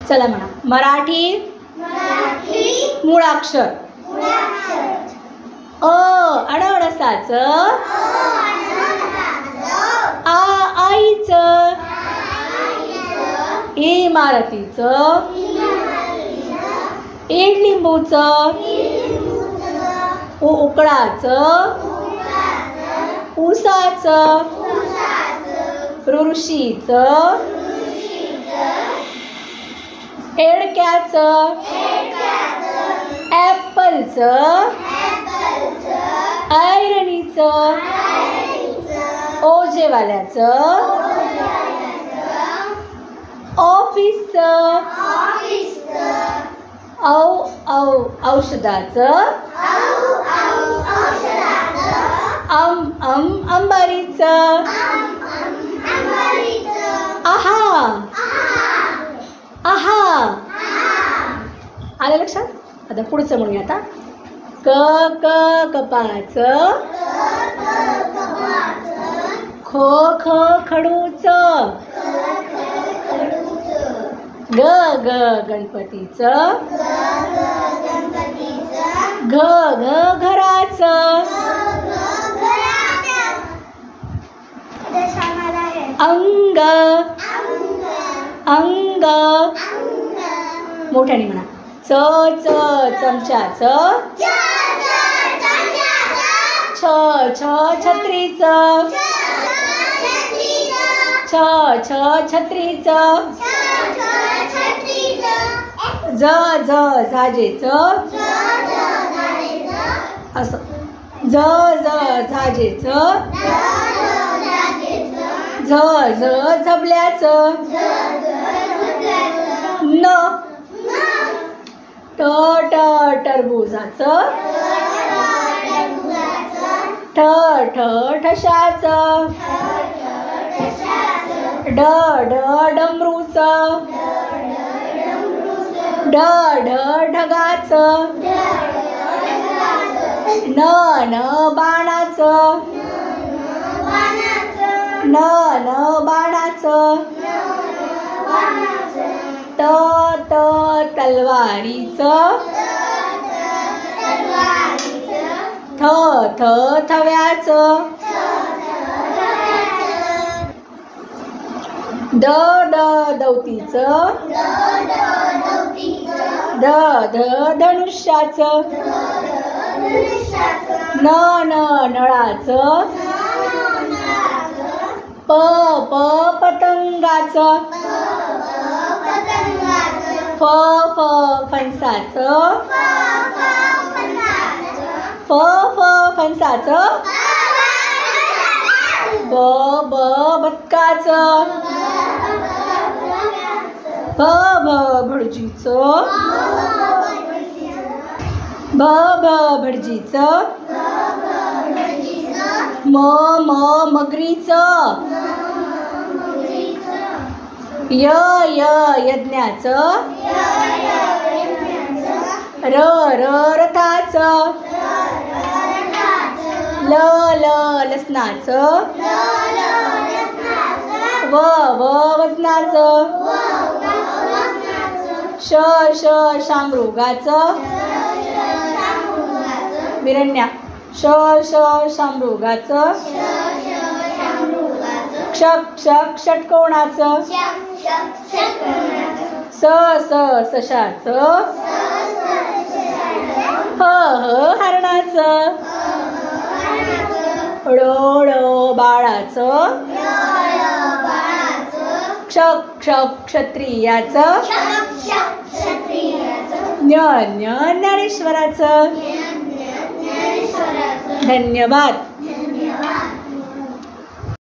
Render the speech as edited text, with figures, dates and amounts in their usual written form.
चला म्हणा. मराठी मूळाक्षर अ अणअणसाचं आ आईचं इमारतीचं इडलिंबूचं उकळाचं ऊसाचं ऋषीचं एडक्याचं ॲपलचं ऐरणीचं ओझेवाल्याचं ऑफिसचं औषधाचं अंबारीचं आहा आहा. आलं लक्षात. आता पुढचं म्हणूया. आता क क कपाचं ख ख खडूचं ग ग गणपतीचं घ घ घराचं अंग अंग मोठ्याने म्हणा. च च चमच्याचं छ छ छत्रीचं छ छ छत्रीचं ज ज झाजेचं असं ज ज झाजेचं झ झ झबल्याचं न ट ट टरबुजाचं ठ ठ ठशाचं ड ड डमरूचं ढ ढ ढगाचं न न बाणाचं न न बाणाचं त त तलवारीचं थ थ थव्याचं द ड दौतीचं ध ध धनुष्याचं न न नळाचं प प पतंगाचं फ फ फणसाचं फ फ फणसाचं ब ब बदकाचं भ भ भटजीचं भ भ भटजीचं म म मगरीचं य य यज्ञाचं र र रथाचं ल ल लसणाचं व व वजनाचं श श शामृगाचं विरण्या श श शामृगाचं क्षक क्षक षटकोणाचं स स सशाचं ह ह हरणाचं ळ ळ बाळाचं क्षक क्षक क्षत्रियाचं ज्ञ ज्ञ ज्ञानेश्वराचं. धन्यवाद.